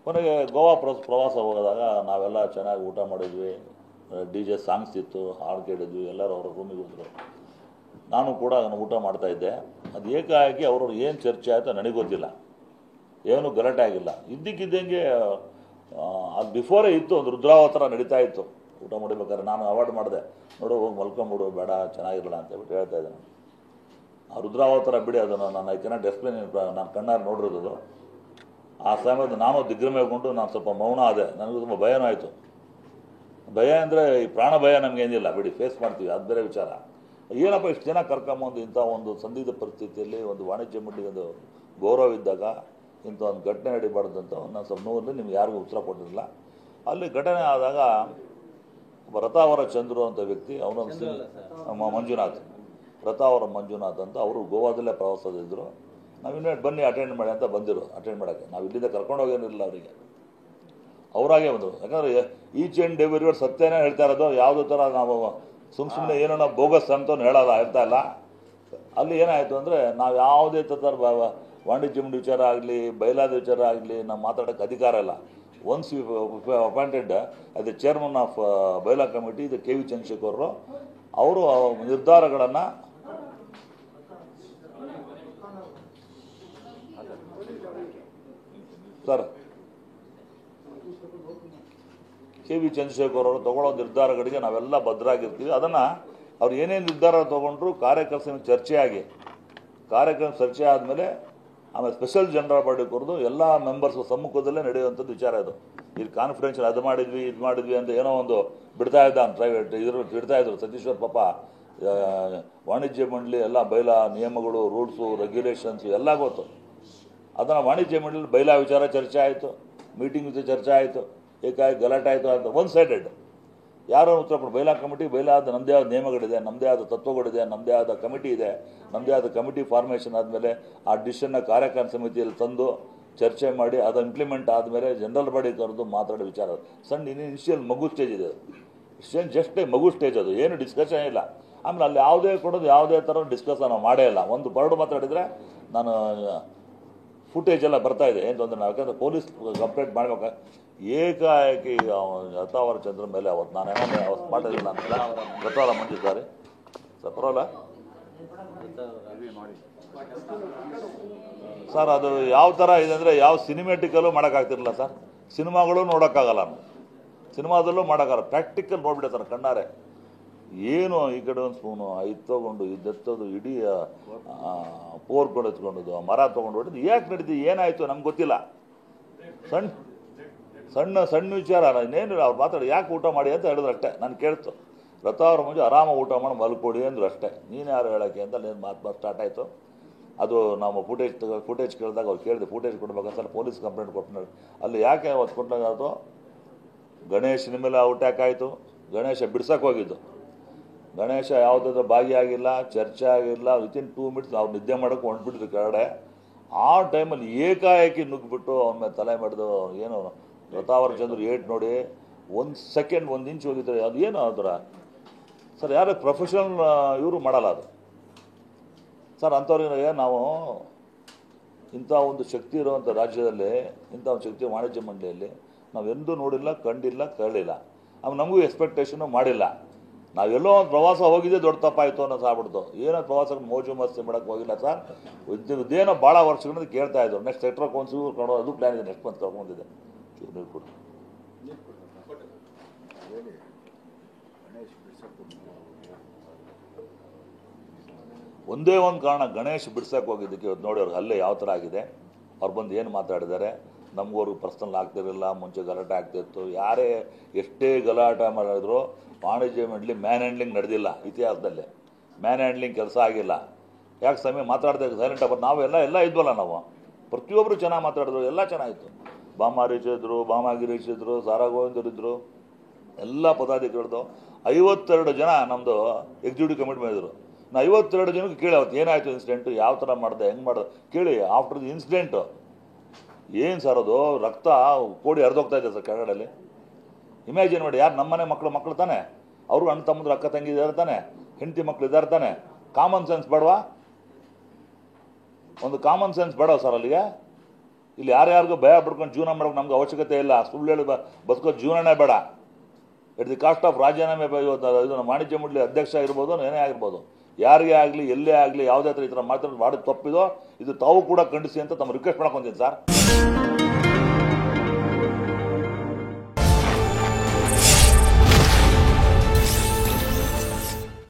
ಕೊನೆಗೆ ಗೋವಾ ಪ್ರವಾಸ ಹೋಗೋದಾಗ ನಾವೆಲ್ಲ ಚೆನ್ನಾಗಿ ಊಟ ಮಾಡಿದ್ವಿ, DJ ಸಾಂಗ್ಸ್ ಇತ್ತು, ಹಾಡು ಕೇಳಿದ್ವಿ, ಎಲ್ಲರೂ ಅವ್ರ ರೂಮಿಗೆ ಹೋದರು. ನಾನು ಕೂಡ ಊಟ ಮಾಡ್ತಾಯಿದ್ದೆ. ಅದು ಏಕಾಏಕಿ ಅವರು ಏನು ಚರ್ಚೆ ಆಯಿತು ನನಗೆ ಗೊತ್ತಿಲ್ಲ, ಏನೂ ಗಲಾಟೆ ಆಗಿಲ್ಲ. ಇದ್ದಕ್ಕಿದ್ದಂಗೆ ಅದು ಬಿಫೋರೇ ಇತ್ತು, ಒಂದು ರುದ್ರಾವತಾರ ನಡೀತಾ ಇತ್ತು. ಊಟ ಮಾಡಬೇಕಾದ್ರೆ ನಾನು ಅವಾಯ್ಡ್ ಮಾಡಿದೆ, ನೋಡು ಹೋಗಿ ಮಲ್ಕೊಂಬಿಡು, ಬೇಡ ಚೆನ್ನಾಗಿರಲ್ಲ ಅಂತೇಳ್ಬಿಟ್ಟು ಹೇಳ್ತಾ ಇದ್ದೆ. ಆ ರುದ್ರಾವತಾರ ಬಿಡಿ, ಅದನ್ನು ನಾನು ಐ ಕೆನಾಟ್ ಎಕ್ಸ್ಪ್ಲೇನ್, ನಾನು ಕಣ್ಣಾರು ನೋಡಿರೋದು. ಆ ಸಮಯದ ನಾನು ದಿಗ್ಭ್ರಮೆಗೊಂಡು ನಾನು ಸ್ವಲ್ಪ ಮೌನ ಆದೆ. ನನಗೂ ತುಂಬ ಭಯನೂ ಆಯಿತು. ಭಯ ಅಂದರೆ ಈ ಪ್ರಾಣ ಭಯ ನಮಗೇನಿಲ್ಲ ಬಿಡಿ, ಫೇಸ್ ಮಾಡ್ತೀವಿ, ಅದು ಬೇರೆ ವಿಚಾರ. ಏನಪ್ಪ ಇಷ್ಟು ಜನ ಕರ್ಕೊಂಬಂದು ಇಂಥ ಒಂದು ಸಂದಿಗ್ಧ ಪರಿಸ್ಥಿತಿಯಲ್ಲಿ ಒಂದು ವಾಣಿಜ್ಯ ಮಂಡಳಿಗೆ ಒಂದು ಗೌರವ ಇದ್ದಾಗ ಇಂಥ ಒಂದು ಘಟನೆ ನಡೀಬಾರ್ದು ಅಂತ ನಾನು ಸ್ವಲ್ಪ ನೋಡಿದ್ರೆ ನಿಮ್ಗೆ ಯಾರಿಗೂ ಉತ್ತರ ಕೊಟ್ಟಿರಲಿಲ್ಲ. ಅಲ್ಲಿ ಘಟನೆ ಆದಾಗ ರಥಾವರ ಚಂದ್ರು ಅಂತ ವ್ಯಕ್ತಿ, ಅವನೊಂದು ಮಂಜುನಾಥ್, ರಥಾವರ ಮಂಜುನಾಥ್ ಅಂತ, ಅವರು ಗೋವಾದಲ್ಲೇ ಪ್ರವಾಸದಿದ್ದರು. ನಾವು ಇನ್ವೈಟ್ ಬನ್ನಿ ಅಟೆಂಡ್ ಮಾಡಿ ಅಂತ ಬಂದಿರು ಅಟೆಂಡ್ ಮಾಡೋಕ್ಕೆ. ನಾವು ಇಲ್ಲಿಂದ ಕರ್ಕೊಂಡೋಗೇನಿರಲಿಲ್ಲ ಅವರಿಗೆ, ಅವರಾಗೆ ಬಂದರು. ಯಾಕಂದರೆ ಈಚ್ ಆ್ಯಂಡ್ ಎವ್ರಿ ವರ್ಡ್ ಸತ್ಯನೇ ಹೇಳ್ತಾ ಇರೋದು, ಯಾವುದೇ ಥರ ನಾವು ಸುಮ್ಮನೆ ಏನೋ ನಾವು ಬೋಗಸ್ ಅಂತ ಹೇಳಲ್ಲ, ಹೇಳ್ತಾ ಇಲ್ಲ. ಅಲ್ಲಿ ಏನಾಯಿತು ಅಂದರೆ, ನಾವು ಯಾವುದೇ ಥರ ವಾಣಿಜ್ಯ ಮಂಡಳಿ ವಿಚಾರ ಆಗಲಿ, ಬಯಲಾದ ವಿಚಾರ ಆಗಲಿ ನಾವು ಮಾತಾಡೋಕ್ಕೆ ಅಧಿಕಾರ ಇಲ್ಲ. Once appointed as the chairman of ಬಯಲಾ ಕಮಿಟಿ ದ KV ಚಂದ್ರಶೇಖರ್ ಅವರು ನಿರ್ಧಾರಗಳನ್ನು ಸರ್ KV ಚಂದ್ರಶೇಖರ್ ಅವರು ತಗೊಳ್ಳೋ ನಿರ್ಧಾರಗಳಿಗೆ ನಾವೆಲ್ಲ ಬದ್ಧರಾಗಿರ್ತೀವಿ. ಅದನ್ನು ಅವ್ರು ಏನೇನು ನಿರ್ಧಾರ ತೊಗೊಂಡ್ರು ಕಾರ್ಯಕರ್ತರ ಚರ್ಚೆ ಆದಮೇಲೆ ಆಮೇಲೆ ಸ್ಪೆಷಲ್ ಜನರಲ್ ಬಾಡಿ ಕರೆದು ಎಲ್ಲ ಮೆಂಬರ್ಸ್ ಸಮ್ಮುಖದಲ್ಲೇ ನಡೆಯುವಂಥದ್ದು ವಿಚಾರ ಇದು. ಇಲ್ಲಿ ಕಾನ್ಫಿಡೆನ್ಷಿಯಲ್ ಅದು ಮಾಡಿದ್ವಿ ಅಂತ ಏನೋ ಒಂದು ಬಿಡ್ತಾ ಇದ್ದ ಪ್ರೈವೇಟ್ ಬಿಡ್ತಾ ಇದ್ರು. ಸತೀಶ್ವರ್ ಪಾಪ ವಾಣಿಜ್ಯ ಮಂಡಳಿ ಎಲ್ಲ ಬಯಲಾ ನಿಯಮಗಳು, ರೂಲ್ಸು, ರೆಗ್ಯುಲೇಷನ್ಸು ಎಲ್ಲ ಗೊತ್ತು. ಅದನ್ನು ವಾಣಿಜ್ಯ ಮಂಡಳಿ ಬಯಲಾ ವಿಚಾರ ಚರ್ಚೆ ಆಯಿತು, ಮೀಟಿಂಗ್ ವಿಚಾರ ಚರ್ಚೆ ಆಯಿತು, ಏಕಾಏಕಿ ಗಲಾಟೆ ಆಯಿತು ಅಂತ ಒನ್ ಸೈಡೆಡ್. ಯಾರೋ ಉತ್ತರ ಕೊಡು, ಬಯಲಾ ಕಮಿಟಿ ಬಯಲಾ ಆದ ನಮ್ಮದೇ ಆದ ನಿಯಮಗಳಿದೆ, ನಮ್ಮದೇ ಆದ ತತ್ವಗಳಿದೆ, ನಮ್ಮದೇ ಆದ ಕಮಿಟಿ ಇದೆ. ನಮ್ಮದೇ ಆದ ಕಮಿಟಿ ಫಾರ್ಮೇಷನ್ ಆದಮೇಲೆ ಆ ಡಿಸಿಷನ್ನ ಕಾರ್ಯಕಾರಿ ಸಮಿತಿಯಲ್ಲಿ ತಂದು ಚರ್ಚೆ ಮಾಡಿ ಅದು ಇಂಪ್ಲಿಮೆಂಟ್ ಆದಮೇಲೆ ಜನರಲ್ ಬಾಡಿ ಕರೆದು ಮಾತಾಡೋ ವಿಚಾರ. ಸಣ್ಣ ಇನಿಷಿಯಲ್ ಮಗು ಸ್ಟೇಜ್ ಇದೆ, ಜಸ್ಟ್ ಮಗು ಸ್ಟೇಜ್, ಅದು ಏನು ಡಿಸ್ಕಷನ್ ಇಲ್ಲ. ಆಮೇಲೆ ಅಲ್ಲಿ ಯಾವುದೇ ಥರ ಡಿಸ್ಕಸ್ ನಾವು ಮಾಡೇ ಇಲ್ಲ. ಒಂದು ಬರ್ಡು ಮಾತಾಡಿದರೆ ನಾನು ಫುಟೇಜ್ ಎಲ್ಲ ಬರ್ತಾ ಇದೆ, ಏನು ತೊಂದರೆ. ನಾವು ಯಾಕಂದರೆ ಪೊಲೀಸ್ ಕಂಪ್ಲೇಂಟ್ ಮಾಡಬೇಕು. ಏಕಾಏಕಿ ರಥಾವರ ಚಂದ್ರ ಮೇಲೆ ಅವತ್ತು ನಾನೇನೋ ಅವತ್ತು ಮಾಡಿಲ್ಲ ಅಂತಿಲ್ಲ, ರಥಾವರ ಮಂಜಿದ್ದಾರೆ ಸರ್, ಪರವಾಗಿಲ್ಲ ಸರ್. ಅದು ಯಾವ ಥರ ಇದೆ ಅಂದರೆ, ಯಾವ ಸಿನಿಮ್ಯಾಟಿಕಲ್ಲೂ ಮಾಡೋಕ್ಕಾಗ್ತಿರಲಿಲ್ಲ ಸರ್. ಸಿನಿಮಾಗಳು ನೋಡೋಕ್ಕಾಗಲ್ಲ, ಸಿನಿಮಾದಲ್ಲೂ ಮಾಡೋಕ್ಕಾಗಲ್ಲ. ಪ್ರಾಕ್ಟಿಕಲ್ ನೋಡ್ಬಿಟ್ಟೆ ಸರ್ ಕಣ್ಣಾರೆ. ಏನು ಈ ಕಡೆ ಒಂದು ಸ್ಪೂನು ಇದು ತೊಗೊಂಡು ಇದೆತ್ತೋದು, ಇಡೀ ಪೋರ್ಕೊಂಡು ಎತ್ಕೊಂಡದ್ದು, ಮರ ತೊಗೊಂಡು ಹೊಡೆದು ಯಾಕೆ ನಡೀತಿ, ಏನಾಯಿತು ನಮ್ಗೆ ಗೊತ್ತಿಲ್ಲ. ಸಣ್ಣ ವಿಚಾರ. ಇನ್ನೇನು ಅವ್ರು ಮಾತಾಡಿ ಯಾಕೆ ಊಟ ಮಾಡಿ ಅಂತ ಹೇಳಿದ್ರು ಅಷ್ಟೇ. ನಾನು ಕೇಳ್ತು, ರಥಾವರ ಮುಂಚೆ ಆರಾಮಾಗಿ ಊಟ ಮಾಡಿ ಮಲ್ಕೊಡಿ ಅಂದರು ಅಷ್ಟೇ. ನೀನು ಯಾರು ಹೇಳೋಕ್ಕೆ ಅಂತ ಮಾತು ಸ್ಟಾರ್ಟ್ ಆಯಿತು. ಅದು ನಾವು ಫುಟೇಜ್ ಕೇಳಿದಾಗ ಅವ್ರು ಕೇಳಿದೆ, ಫುಟೇಜ್ ಕೊಡ್ಬೇಕಂತ ಪೊಲೀಸ್ ಕಂಪ್ಲೇಂಟ್ ಕೊಟ್ಟು. ಅಲ್ಲಿ ಯಾಕೆ ಅವತ್ತು ಕೊಟ್ಟಾಗದು, ಗಣೇಶನ ಮೇಲೆ ಔಟ್ಯಾಕ್ ಆಯಿತು. ಗಣೇಶ ಬಿಡ್ಸೋಕೆ ಹೋಗಿದ್ದು, ಗಣೇಶ ಯಾವುದಾದ್ರೂ ಭಾಗಿಯಾಗಿಲ್ಲ, ಚರ್ಚೆ ಆಗಿಲ್ಲ. ವಿತಿನ್ 2 ಮಿನಿಟ್ಸ್ ಅವ್ರು ನಿದ್ದೆ ಮಾಡೋಕ್ಕೆ ಹೊಂಟ್ಬಿಟ್ಟಿದ್ರು ಕೆಳಗಡೆ. ಆ ಟೈಮಲ್ಲಿ ಏಕಾಏಕಿ ನುಗ್ಗಿಬಿಟ್ಟು ಅವನ ಮೇಲೆ ತಲೆ ಮಾಡಿದು. ಏನು ರಥಾವರ ಚಂದ್ರ ಏಟ್ ನೋಡಿ 1 ಸೆಕೆಂಡ್ 1 ಇಂಚ್ ಹೋಗಿದ್ದಾರೆ. ಅದು ಏನು ಅದರ ಸರ್, ಯಾರು ಪ್ರೊಫೆಷನಲ್ ಇವರು ಮಾಡಲ್ಲ ಅದು ಸರ್. ಅಂಥವ್ರಿಗೆ ನಾವು ಇಂಥ ಒಂದು ಶಕ್ತಿ ಇರುವಂಥ ರಾಜ್ಯದಲ್ಲಿ, ಇಂಥ ಒಂದು ಶಕ್ತಿ ವಾಣಿಜ್ಯ ಮಂಡಳಿಯಲ್ಲಿ ನಾವೆಂದೂ ನೋಡಿಲ್ಲ, ಕಂಡಿಲ್ಲ, ಕೇಳಿಲ್ಲ. ಆಮೇಲೆ ನಮಗೂ ಎಕ್ಸ್ಪೆಕ್ಟೇಷನು ಮಾಡಿಲ್ಲ. ನಾವೆಲ್ಲೋ ಒಂದು ಪ್ರವಾಸ ಹೋಗಿದ್ದೆ ದೊಡ್ಡ ತಪ್ಪಾಯಿತು ಅನ್ನೋ ಸಾಗ್ಬಿಡ್ತು. ಏನೋ ಪ್ರವಾಸಕ್ಕೆ ಮೋಜು ಮಸ್ತಿ ಮಾಡೋಕ್ಕೆ ಹೋಗಿಲ್ಲ ಸರ್. ಇದೇನೋ ಭಾಳ ವರ್ಷಗಳಿಂದ ಕೇಳ್ತಾ ಇದ್ರು. ನೆಕ್ಸ್ಟ್ ಸೆಕ್ಟ್ರ್ ಕೌನ್ಸಿಲ್ ಕಣೋ, ಅದು ಪ್ಲ್ಯಾನ್ ಇದೆ. ನೆಕ್ಸ್ಟ್ ಮಂತ್ ಕರ್ಕೊಂಡಿದೆ. ನೀರು ಕೊಡು. ಒಂದೇ ಒಂದು ಕಾರಣ, ಗಣೇಶ್ ಬಿಡ್ಸಕ್ಕೆ ಹೋಗಿದ್ದಕ್ಕೆ. ಇವತ್ತು ನೋಡಿ ಅವ್ರಿಗೆ ಅಲ್ಲೇ ಯಾವ ಥರ ಆಗಿದೆ. ಅವ್ರು ಬಂದು ಏನು ಮಾತಾಡಿದ್ದಾರೆ, ನಮಗವ್ರಿಗೆ ಪರ್ಸ್ನಲ್ ಆಗ್ತಿರಲಿಲ್ಲ, ಮುಂಚೆ ಗಲಾಟೆ ಆಗ್ತಿತ್ತು. ಯಾರೇ ಎಷ್ಟೇ ಗಲಾಟೆ ಮಾಡಿದ್ರು ವಾಣಿಜ್ಯ ಮಂಡಳಿ ಮ್ಯಾನ್ ಹ್ಯಾಂಡ್ಲಿಂಗ್ ನಡೆದಿಲ್ಲ ಇತಿಹಾಸದಲ್ಲೇ. ಮ್ಯಾನ್ ಹ್ಯಾಂಡ್ಲಿಂಗ್ ಕೆಲಸ ಆಗಿಲ್ಲ. ಯಾಕೆ ಸಮಯ ಮಾತಾಡ್ದೆ ಸೈಲೆಂಟ್ ಆಗ್ಬಾರ್ದು. ನಾವೆಲ್ಲ ಇದ್ವಲ್ಲ, ನಾವು ಪ್ರತಿಯೊಬ್ಬರು ಚೆನ್ನಾಗಿ ಮಾತಾಡಿದ್ರು, ಎಲ್ಲ ಚೆನ್ನಾಗಿತ್ತು. ಬಾಮಾರೀಚಿದ್ರು, ಬಾಮಾಗಿರೀಚಿದ್ರು, ಸಾರಾ ಗೋವಿಂದರಿದ್ದರು, ಎಲ್ಲ ಪದಾಧಿಕಾರಿಗಳು. 52 ಜನ ನಮ್ಮದು ಎಕ್ಸಿಕ್ಯೂಟಿವ್ ಕಮಿಟಿ ಮಾಡಿದ್ರು. ನಾವು 52 ಜನಕ್ಕೆ ಕೇಳಿ ಅವತ್ತು ಏನಾಯಿತು ಇನ್ಸಿಡೆಂಟು, ಯಾವ ಥರ ಮಾಡಿದೆ, ಹೆಂಗೆ ಮಾಡಿದೆ ಕೇಳಿ. ಆಫ್ಟರ್ ದಿ ಇನ್ಸಿಡೆಂಟು ಏನು ಸರ್, ಅದು ರಕ್ತ ಕೋಡಿ ಹರಿದೋಗ್ತಾ ಇದೆ ಸರ್ ಕೆಳಗಡೆಯಲ್ಲಿ. ಇಮ್ಯಾಜಿನ್ ಮಾಡಿ, ಯಾರು ನಮ್ಮನೆ ಮಕ್ಕಳು ತಾನೆ, ಅವರು ಅಣ್ಣ ತಮ್ಮಂದ್ರು ಅಕ್ಕ ತಂಗಿ ಇದ್ದಾರೆ ತಾನೆ, ಹೆಂಡತಿ ಮಕ್ಕಳು ಇದ್ದಾರೆ ತಾನೆ. ಕಾಮನ್ ಸೆನ್ಸ್ ಬೇಡವಾ? ಒಂದು ಕಾಮನ್ ಸೆನ್ಸ್ ಬೇಡವ ಸರ್ ಅಲ್ಲಿಗೆ? ಇಲ್ಲಿ ಯಾರ್ಯಾರಿಗೂ ಭಯ ಪಡ್ಕೊಂಡು ಜೀವನ ಮಾಡೋಕೆ ನಮ್ಗೆ ಅವಶ್ಯಕತೆ ಇಲ್ಲ. ಸುಳ್ಳು ಹೇಳಿ ಬದುಕೋ ಜೀವನನೇ ಬೇಡ. ಇಟ್ ದಿ ಕಾಸ್ಟ್ ಆಫ್ ರಾಜೀನಾಮೆ. ಇದು ವಾಣಿಜ್ಯ ಮಂಡಳಿ ಅಧ್ಯಕ್ಷ ಆಗಿರ್ಬೋದು, ಏನೇ ಆಗಿರ್ಬೋದು, ಯಾರಿಗೇ ಆಗಲಿ, ಎಲ್ಲೇ ಆಗಲಿ, ಯಾವುದೇ ಥರ ಈ ಥರ ಮಾತಾಡೋದು ಮಾಡಿ ತಪ್ಪಿದೋ ಇದು ತಾವು ಕೂಡ ಖಂಡಿಸಿ ಅಂತ ತಮ್ಮ ರಿಕ್ವೆಸ್ಟ್ ಮಾಡ್ಕೊಂತೀನಿ ಸರ್.